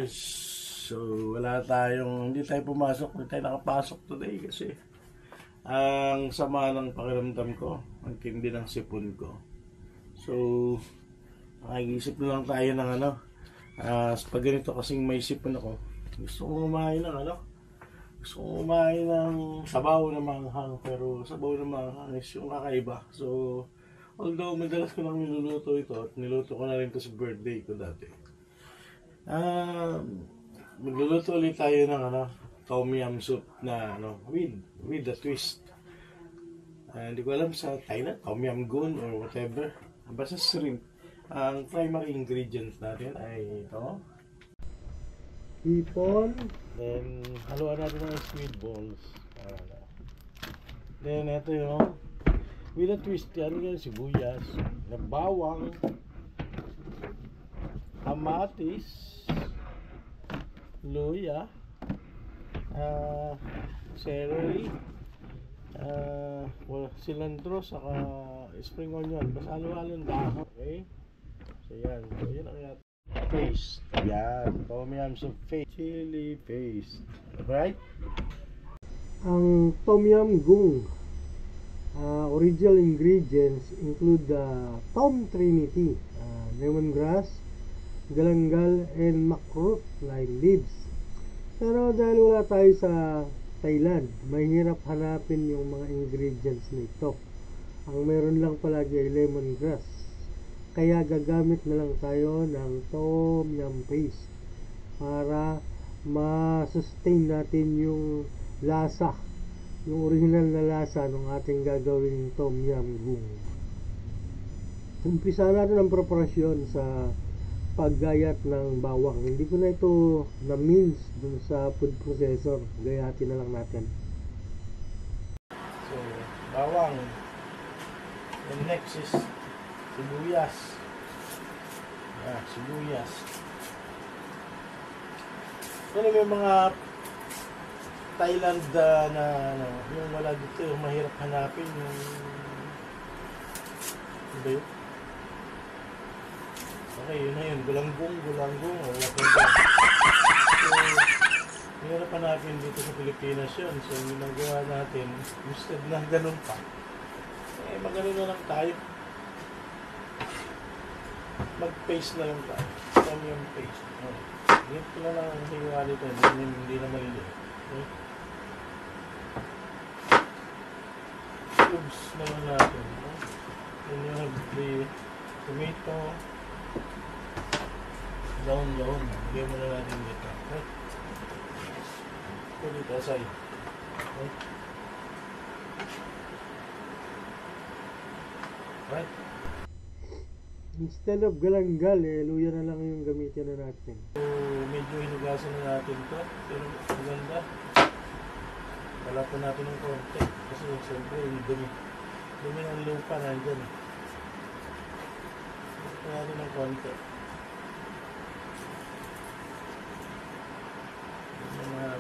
guys, so hindi tayo pumasok, hindi tayo nakapasok today kasi ang sama ng pakiramdam ko, ang tindi ng sipon ko. So nakikisip na lang tayo ng pag ganito kasing may sipon ako, gusto kong kumain ng sabaw na manghang, pero sabaw na manghang is yung kakaiba. So although madalas ko lang niluluto ito at niluto ko na rin ito sa birthday ko dati, magluluto ulit tayo ng tom yum soup na with a twist. Hindi ko alam sa Thailand, tom yum goong or whatever, basta shrimp. Ang primary ingredients natin ay ito, hipon, then haluan natin ng squid balls, then ito yung with a twist, yan sibuyas, bawang, kamatis, luya, celery, cilantro, saka spring onion. Basta halo-halong dahon. Okay? So yan ang natin. Paste. Yan. Tom yum soup paste. Chili paste. Right? Ang tom yum goong original ingredients include tom trinity, lemongrass, galangal, and makrut lime leaves. Pero dahil wala tayo sa Thailand, mahirap hanapin yung mga ingredients nito. Ang meron lang palagi ay lemongrass. Kaya gagamit na lang tayo ng tom yum paste para ma-sustain natin yung lasa, yung original na lasa ng ating gagawing tom yum goong. Umpisa natin ang preparasyon sa paggayat ng bawang. Hindi ko na ito na-mince dun sa food processor. Gayatin na lang natin. So, bawang. And next is sibuyas. Sibuyas. Ano yung mga Thailand na yung wala dito, yung mahirap hanapin, yung ba yun? Okay, yun na yun. Gulanggong o whatever. So, mahirap hanapin dito sa Pilipinas yun. So, yung ginagawa natin, instead na ganun pa, magano na lang tayo. Mag-paste na lang tayo. Tom yum paste. Ganito na lang ang hiwa nito. Hindi na maliliit. Okay? Cubes na lang natin. Then you have the tomato. Down. Bigyan mo na natin dito. Okay? Put it aside. Okay? Right? Instead of galangal, luya na lang yung gamitin na natin. So, medyo hinugasan na natin ito. Pero maganda. Wala po natin ng konti. Kasi siyempre, dumi ng lupa nandyan. Wala natin ng konti.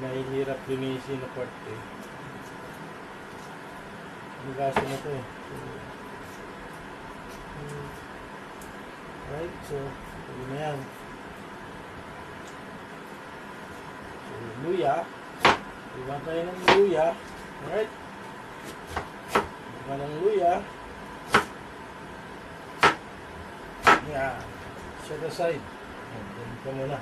Mahihirap linisin na part hinugasan na ito right, so yun na yan. So luya, iba tayo ng luya, right, iba ng luya, yan, set aside. Ganito muna.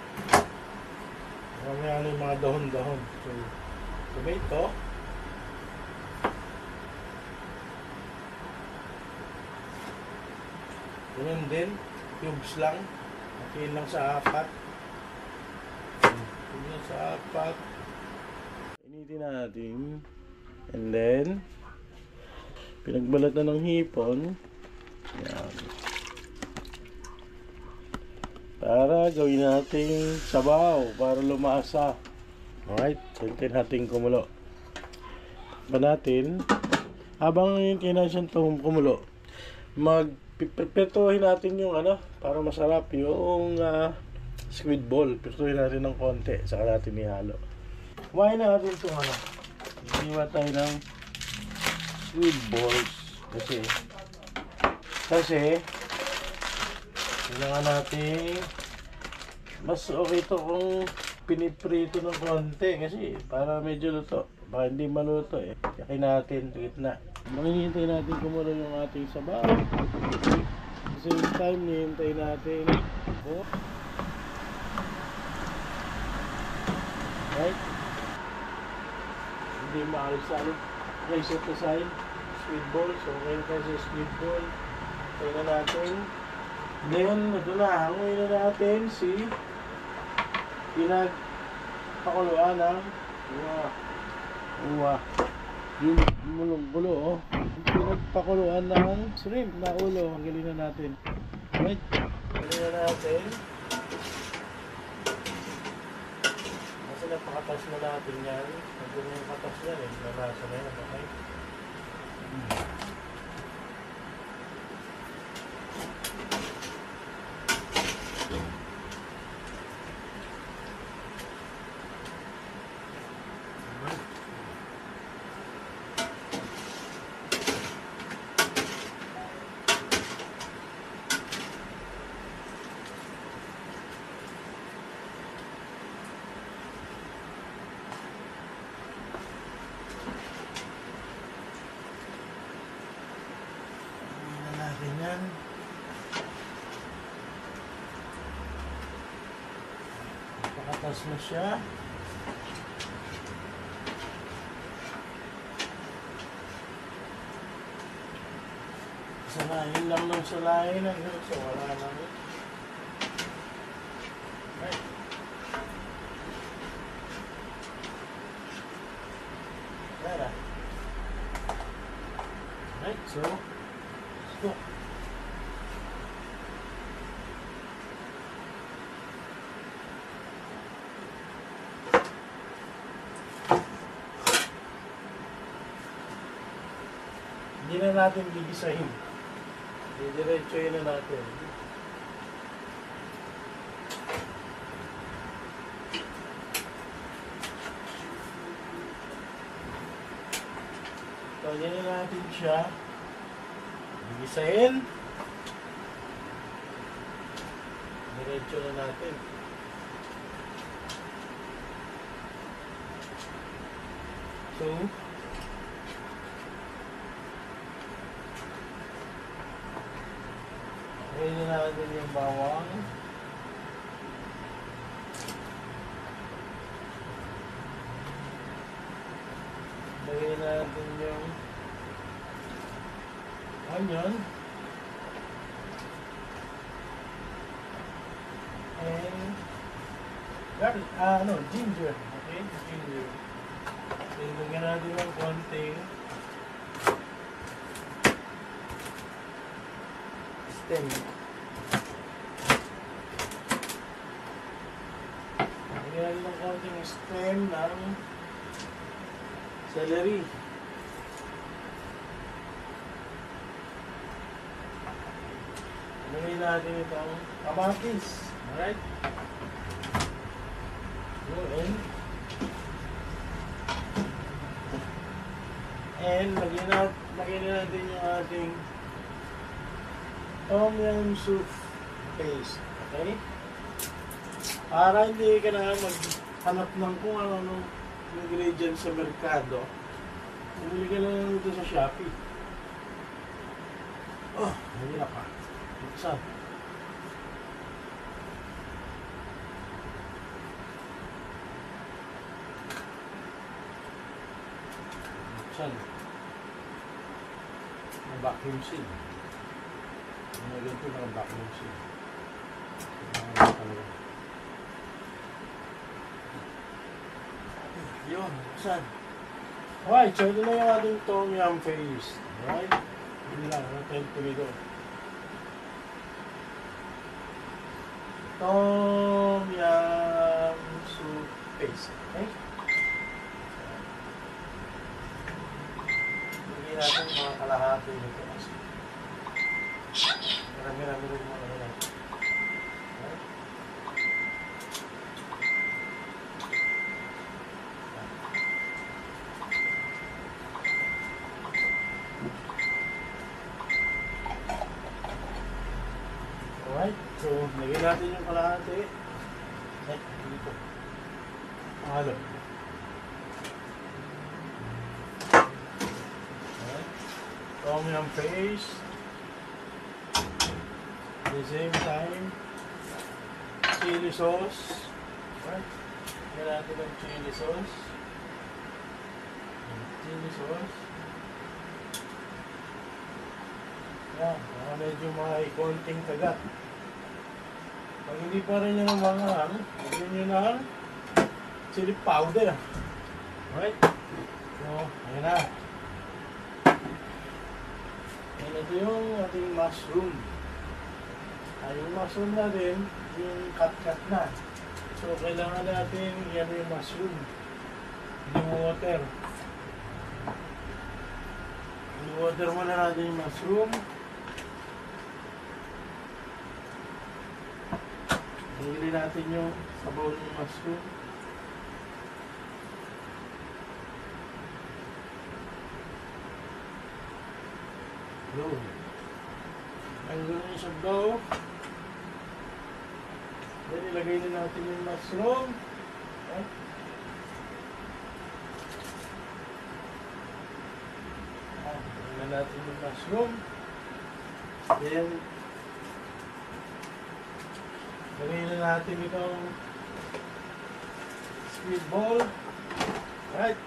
Mamaya yung mga dahon-dahon. So, tomato. Ganun din. Cubes lang. Okay lang sa apat. Initin natin. And then, pinagbalat na ng hipon. Yan. Para gawin natin sabaw para lumasa. Alright, so hintayin natin kumulo. Ba natin, habang hintayin natin siyang kumulo, magpiprituhin natin yung para masarap yung squid ball. Pirtuhin natin ng konti, saka natin ihalo. Kumain na natin itong Iiwa tayo ng squid balls kasi kailangan natin Mas okay to kung piniprito ng konti kasi para medyo luto. Baka hindi maluto eh. Yakin natin sa gitna. Makinihintay natin kumulo yung ating sabaw. At the same time, nihintay natin. Oh. Right? Hindi maalis-alis. Okay, set aside. Squid ball. So, okay na tayo sa squid ball. Tayo na natin. Then, ito na. Hanguin na natin si pinagpakuluan ng yung mulong-gulo, oh. Pinagpakuluan ng shrimp na ulo. Ang galing na natin. Right? Galing na natin. Kasi napakatas na natin yan. Nandun yung katas yan eh. Nalasa na yan. Okay? Ganyan. Napakatas na siya. Salahin lang ng salahin hanggang sa wala na. Right. Tara. Right, so let's go. Hindi na natin gigisahin. Didiretsoyin na natin. Kanya na natin siya. Gigisahin. Diretso na natin. So, ngayon na natin yung bawang. Lagyan natin yung onion. And garlic, ginger. Okay, ginger. Lagyan natin ng konting stem. Lagyan natin ng konting stem ng celery. Lagyan natin itong kamatis. Alright? And lagyan natin yung ating tom yum soup paste. Okay? Para hindi ka na maghanap ng kung ano ingredients sa merkado. Bumili ka lang dito sa Shopee. Oh, mahirap pa. Buksan. Buksan. May vacuum seal. May ganito ng vacuum seal. Yun, buksan. Alright, so ito na yung ating tom yum paste. Alright? Hindi lang, natin ito. Tom yum soup paste. Okay? Hindi natin mga kalahati nito. Marami-rami rin mga nila. Alright, so lagyan natin yung kalahati. Ay, dito. Halo. Tom yum paste. At the same time, chili sauce. Right? Yan natin ang chili sauce. Chili sauce. Yan. Medyo may konting kagat. Pag hindi pa rin yung mga lagyan nyo na chili powder. Right? So, ayan na. Ayan, ito yung ating mushroom. Yung mushroom natin, yung cut-cut na. So, kailangan natin yan yung mushroom. Yung water. Yung water muna natin yung mushroom. Hingilin natin yung sabaw ng mushroom. Go. Ang gano'n yung sabaw. Then, ilagay na natin yung mushroom. Okay. Ilagay na natin yung mushroom. Then, ilagay na natin itong squid ball. Right.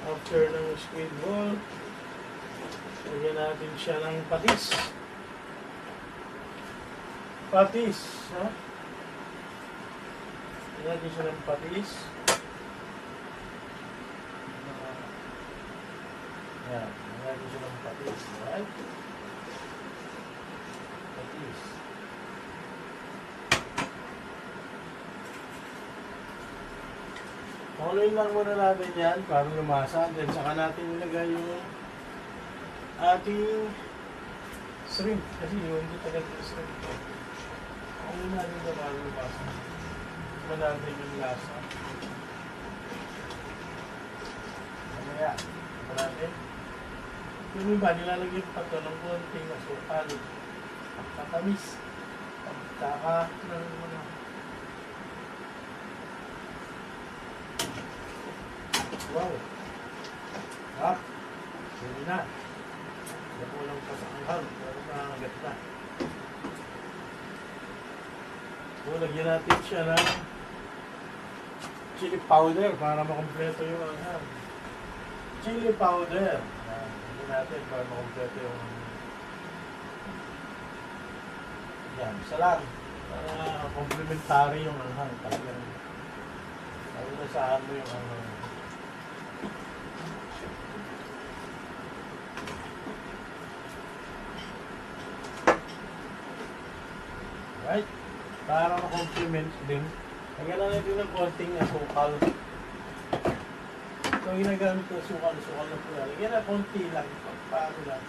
After ng squid ball, lagyan natin siya ng patis. Patis, ha? Lagyan natin siya ng patis. Yan, lagyan natin siya ng patis. Right? Patis. Pakuloyin lang muna natin yan para lumasa. Then saka natin ilagay yung ating shrimp. Kasi yun, hindi tagal yung shrimp. Pakuloyin natin ito para lumasa. Tignan natin yung lasa. Mamaya, tignan natin. Yung iba, nilalagyan pa ito ng konting asukal. Katamis. Pagkaka ng mga wow! Hap! Hindi na. Napulang pa sa anghang. Pero nangangagat na. So, lagyan natin siya ng chili powder para makompleto yung anghang. Chili powder. Lagyan natin para makompleto yung yan. Isa lang. Para complementary yung anghang. Talagang nasaan mo yung anghang. Right? Para ma-complement din. Lagyan lang natin ng konting asukal. So, ginagamit ko asukal na pula. Lagyan na konti lang. Paano lang.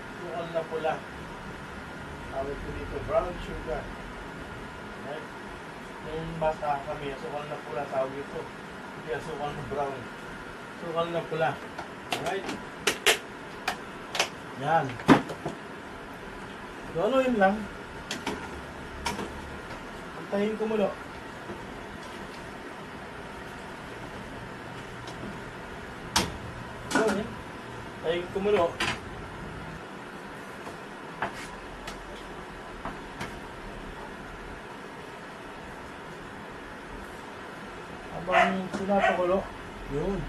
Asukal na pula. Tawag ko dito, brown sugar. Right? Nung bata kami, asukal na pula tawag ito. Hindi asukal na brown. Asukal na pula. Right? Yan. Gano'n lang. Antayin kumulo. Gano'n. Antayin kumulo. Habang pinapakulo, yun.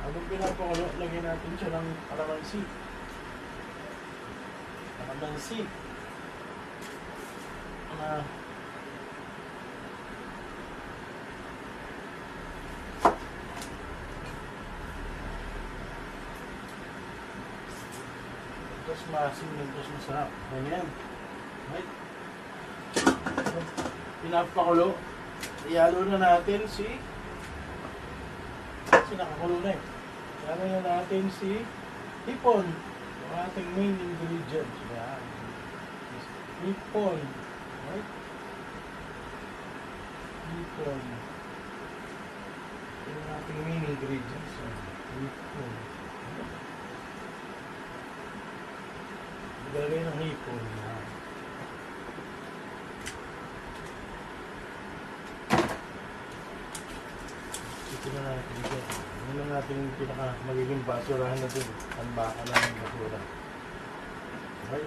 Habang pinapakulo, lagyan natin siya ng kalamansi. Kalamansi. Tapos maasim yun, tapos masarap. Ganyan. Right? Pinapakulo. Iyalo na natin si nakakulo na eh. Iyalo na natin si hipon. Yung ating main ingredients. Yan. Hipon. Right? Hipon. Yung ating main ingredients. Hipon. Maglagay ng hipon. Ito na natin ito. Ano lang natin yung pinaka magiging basurahan na din. Ang baka na ng basura. Okay.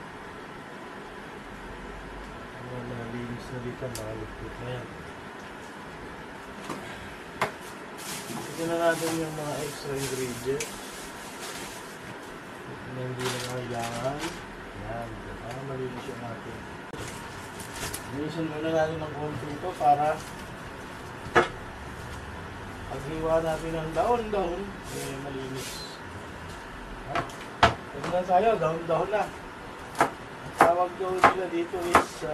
Ano na linis na dito. Makalipit na yan. Ito na natin yung mga extra ingredients. Ito na hindi na kailangan. Yan. Para malinis yung natin. Linisin muna natin ng konti ito para paghiwa natin ng dahon-dahon, eh, malinis. Ito na tayo, dahon-dahon na. Ang tawag daw nila dito is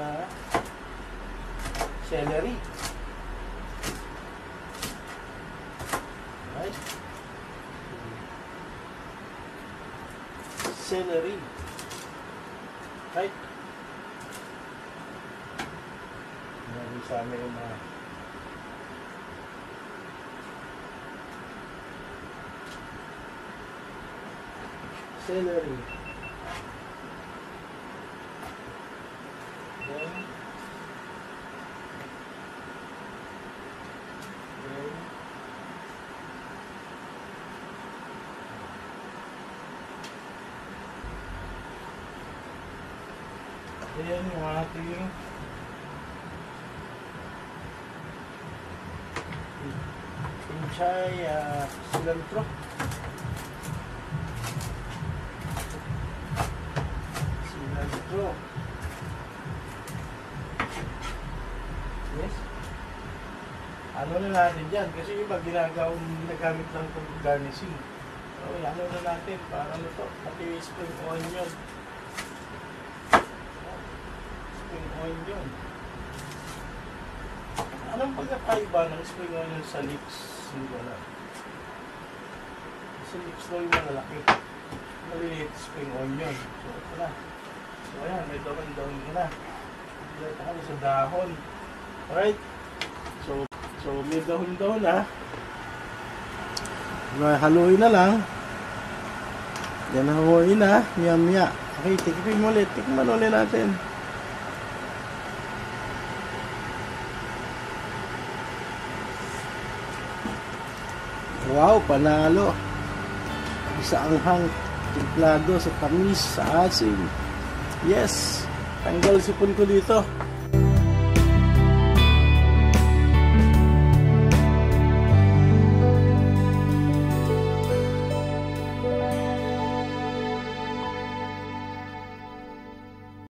celery. Right? Celery. Right? Yan sa amin yung mga celery. Ayan yung ating pinchay cilantro. Cilantro. Yes. Ano na natin dyan? Kasi iba ginagamit lang itong garnishing. So, ano na natin para ano to? Pati spring onion. Onion. Anong pagkakaiba ng spring onion sa leeks? Hindi ko alam. Sa leeks daw yung malalaki. Maliliit spring onion. So, ito na. So, ayan. May dahon-dahon ka na. Dito kami sa dahon. Alright? So may dahon-dahon na. Haluin na lang. Yan, haluin na. Maya-maya. Okay, tikipin mo ulit. Tikman ulit natin. Wow, panalo. Isa anghang, timplado sa tamis, sa asim. Yes, tanggal sipon ko dito.